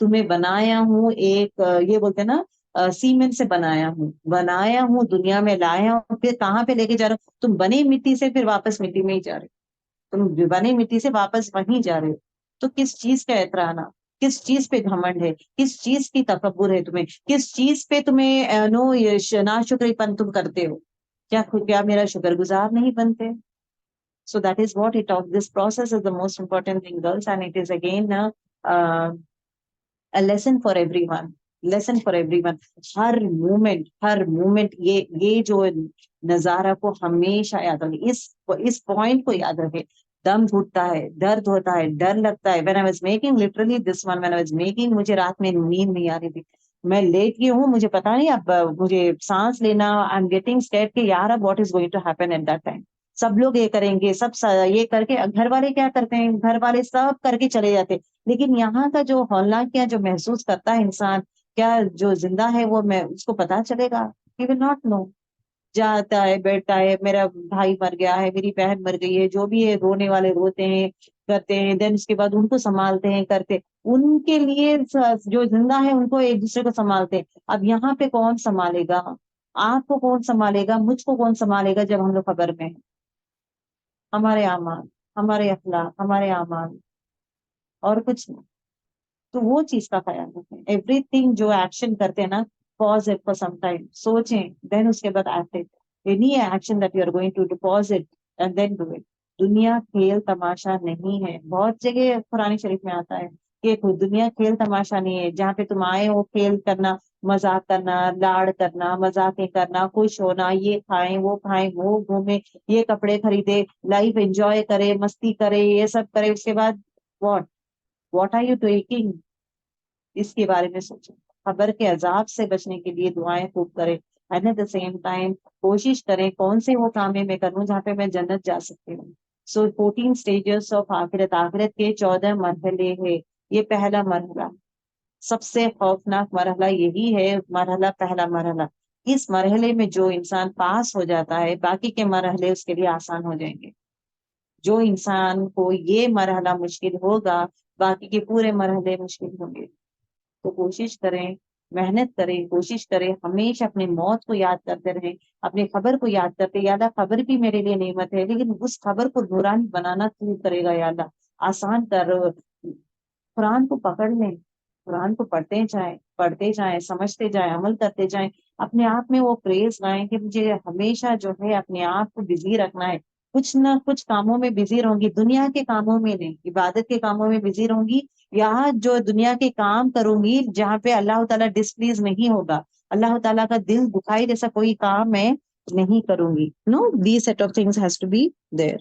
تمہیں بنایا ہوں ایک یہ بولتے ہیں نا سیمنٹ سے بنایا ہوں دنیا میں لایا ہوں، پھر کہاں پہ لے کے جا رہے ہو؟ تم بنی مٹی سے پھر واپس مٹی میں ہی جا رہے ہو، تم بنی مٹی سے واپس وہیں جا رہے ہو، تو کس چیز کا اعترانا، کس چیز پہ گھمنڈ ہے، کس چیز کی تکبر ہے تمہیں، کس چیز پہ تمہیں ناشکری پن تم کرتے ہو، کیا میرا شکر گزار نہیں بنتے؟ So that is what it talks. This process is the most important thing, girls, and it is again uh, a lesson for everyone. Lesson for everyone. Hare moment یہ جو نظارہ کو ہمیشہ یاد رکھے، اس پوائنٹ کو یاد رکھے. دم گھٹتا ہے، درد ہوتا ہے، ڈر لگتا ہے. when I was making literally this one, when I was making مجھے رات میں نیند نہیں آ رہی تھی، میں لیٹ گئی ہوں، مجھے پتا نہیں اب مجھے سانس لینا آئی ایم گیٹنگ اسکیئرڈ کہ یار اب what is going to happen at that time. سب لوگ یہ کریں گے، سب یہ کر کے گھر والے کیا کرتے ہیں، گھر والے سب کر کے چلے جاتے، لیکن یہاں کا جو ہولناکیاں جو محسوس کرتا ہے انسان، کیا جو زندہ ہے وہ میں اس کو پتا چلے گا؟ ہی ول ناٹ نو. جاتا ہے بیٹھتا ہے، میرا بھائی مر گیا ہے، میری بہن مر گئی ہے، جو بھی ہے رونے والے روتے ہیں کرتے ہیں، دین اس کے بعد ان کو سنبھالتے ہیں کرتے، ان کے لیے جو زندہ ہے ان کو ایک دوسرے کو سنبھالتے ہیں. اب یہاں پہ کون سنبھالے گا؟ آپ کو کون سنبھالے گا؟ مجھ کو کون سنبھالے گا جب ہم لوگ خبر میں ہیں؟ ہمارے اعمال، ہمارے اخلاق، ہمارے اعمال، اور کچھ نہیں. تو وہ چیز کا خیال رکھیں. ایوری تھنگ جو ایکشن کرتے ہیں نا، pause it for some time, سوچیں، دین اس کے بعد act it. Any action that you are going to pause it and then do it. دنیا کھیل تماشا نہیں ہے. بہت جگہ قرآن شریف میں آتا ہے کہ دنیا کھیل تماشا نہیں ہے، جہاں پہ تم آئے ہو کھیل کرنا، مذاق کرنا، لاڑ کرنا، مذاقیں کرنا، خوش ہونا، یہ کھائیں وہ کھائیں، وہ گھومے، یہ کپڑے خریدے، لائف انجوائے کرے، مستی کرے، یہ سب کرے. اس کے بعد واٹ آر یو ٹیکنگ؟ اس کے بارے میں سوچیں. قبر کے عذاب سے بچنے کے لیے دعائیں خوب کریں، and at the same time کوشش کریں کون سے وہ کام میں کروں جہاں پہ میں جنت جا سکتی ہوں. سو 14 اسٹیجز آف آخرت، آخرت کے 14 مرحلے ہے. یہ پہلا مرحلہ، سب سے خوفناک مرحلہ یہی ہے، مرحلہ پہلا مرحلہ. اس مرحلے میں جو انسان پاس ہو جاتا ہے، باقی کے مرحلے اس کے لیے آسان ہو جائیں گے. جو انسان کو یہ مرحلہ مشکل ہوگا، باقی کے پورے مرحلے مشکل ہوں گے. تو کوشش کریں، محنت کریں، کوشش کریں، ہمیشہ اپنی موت کو یاد کرتے رہیں، اپنی خبر کو یاد کرتے. یا اللہ خبر بھی میرے لیے نعمت ہے، لیکن اس خبر کو نورانی بنانا تو کرے گا یا اللہ. آسان کر. قرآن کو پکڑ لیں، قرآن کو پڑھتے جائیں، سمجھتے جائیں، عمل کرتے جائیں. اپنے آپ میں وہ پریز لائیں کہ مجھے ہمیشہ جو ہے اپنے آپ کو بزی رکھنا ہے. کچھ نہ کچھ کاموں میں بزی رہوں گی، دنیا کے کاموں میں نہیں، عبادت کے کاموں میں بزی رہوں گی. یہاں جو دنیا کے کام کروں گی جہاں پہ اللہ تعالیٰ ڈسپلیز نہیں ہوگا، اللہ تعالیٰ کا دل دکھائی جیسا کوئی کام میں نہیں کروں گی. No, these set of things has to be there.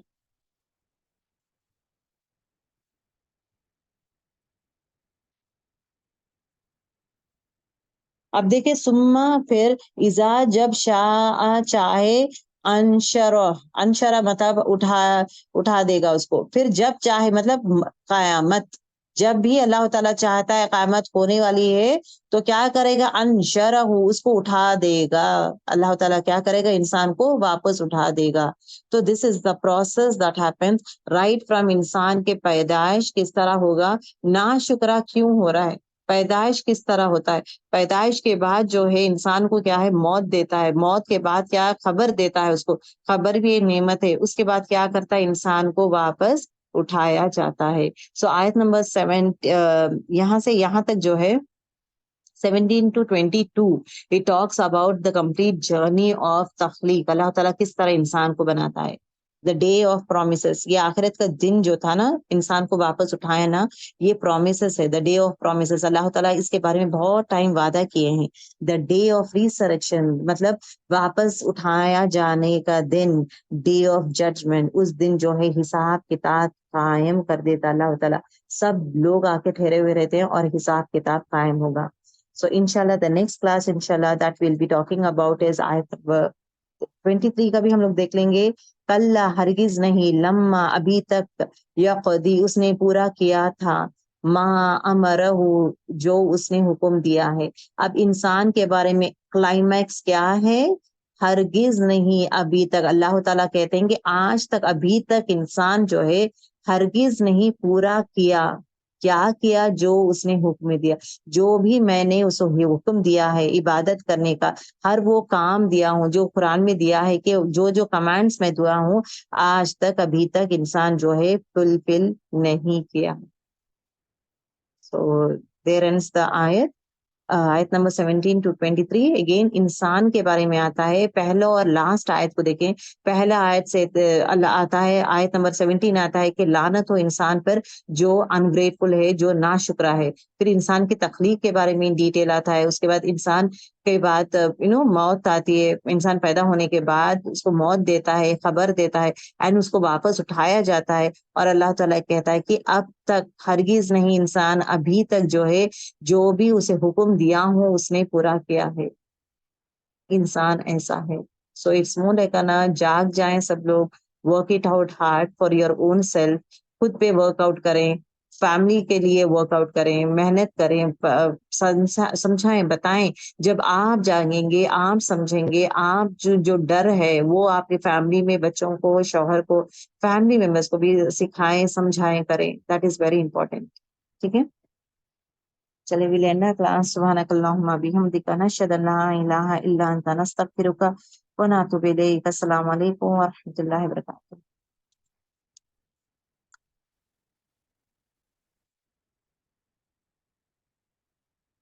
اب دیکھیں سما، پھر ایزا جب شاہ چاہے، انشرہ مطلب اٹھا دے گا اس کو. پھر جب چاہے مطلب قیامت، جب بھی اللہ تعالیٰ چاہتا ہے قیامت ہونے والی ہے تو کیا کرے گا؟ انشرہ، اس کو اٹھا دے گا. اللہ تعالیٰ کیا کرے گا؟ انسان کو واپس اٹھا دے گا. تو this is the process that happens right from. انسان کے پیدائش کس طرح ہوگا؟ نا شکرہ کیوں ہو رہا ہے؟ پیدائش کس طرح ہوتا ہے؟ پیدائش کے بعد جو ہے انسان کو کیا ہے؟ موت دیتا ہے. موت کے بعد کیا خبر دیتا ہے اس کو؟ خبر بھی ایک نعمت ہے. اس کے بعد کیا کرتا ہے؟ انسان کو واپس اٹھایا جاتا ہے. سو آیت نمبر 7 یہاں سے یہاں تک جو ہے 17 to 22 it talks about the complete journey of تخلیق. اللہ تعالیٰ کس طرح انسان کو بناتا ہے. the day of promises، یہ آخرت کا دن جو تھا نا، انسان کو واپس اٹھایا نا، یہ promises ہے. the day of promises، اللہ تعالیٰ اس کے بارے میں بہت ٹائم وعدہ کیے ہیں. the day of resurrection مطلب واپس اٹھایا جانے کا دن. day of judgment، اس دن جو ہے حساب کتاب قائم کر دیتا اللہ تعالیٰ. سب لوگ آ کے ٹھہرے ہوئے رہتے ہیں اور حساب کتاب قائم ہوگا. So inshallah the next class inshallah that we'll be talking about is ayat 23 کا بھی ہم لوگ دیکھ لیں گے. کلا ہرگز نہیں، لما ابھی تک، یقضی اس نے پورا کیا تھا، ما امرہ جو اس نے حکم دیا ہے. اب انسان کے بارے میں کلائمیکس کیا ہے؟ ہرگز نہیں ابھی تک. اللہ تعالیٰ کہتے ہیں کہ آج تک، ابھی تک انسان جو ہے ہرگز نہیں پورا کیا. کیا کیا جو اس نے حکم دیا, جو بھی میں نے اسے حکم دیا ہے عبادت کرنے کا, ہر وہ کام دیا ہوں جو قرآن میں دیا ہے, کہ جو کمانڈس میں دیا ہوں, آج تک ابھی تک انسان جو ہے فلفل نہیں کیا. So there ends the ayat. آیت نمبر 17 to 23 اگین انسان کے بارے میں آتا ہے. پہلا اور لاسٹ آیت کو دیکھیں. پہلا آیت سے اللہ آتا ہے, آیت نمبر 17 آتا ہے کہ لعنت ہو انسان پر جو انگریٹفل ہے, جو ناشکرا ہے. پھر انسان کی تخلیق کے بارے میں ڈیٹیل آتا ہے. اس کے بعد انسان کے بعد موت آتی ہے. انسان پیدا ہونے کے بعد اس کو موت دیتا ہے, خبر دیتا ہے, اینڈ اس کو واپس اٹھایا جاتا ہے. اور اللہ تعالیٰ کہتا ہے کہ اب تک ہرگز نہیں انسان ابھی تک جو ہے جو بھی اسے حکم دیا ہوں اس نے پورا کیا ہے. انسان ایسا ہے. سو اٹس مور لائک نا, جاگ جائیں سب لوگ, work it out hard for your own self. خود پہ ورک آؤٹ کریں, فیملی کے لیے ورک آؤٹ کریں, محنت کریں, سمجھائیں, بتائیں. جب آپ جاگیں گے, آپ سمجھیں گے, آپ جو ڈر ہے وہ آپ کی فیملی میں بچوں کو, شوہر کو, فیملی ممبرس کو بھی سکھائیں, سمجھائیں, کریں. That is very important. ٹھیک ہے, چلے وی لینڈ کلاس. سبحانک اللہم بحمدک نشہد ان لا الہ الا انت نستغفرک ونتوب الیک. السلام علیکم ورحمۃ اللہ وبرکاتہ.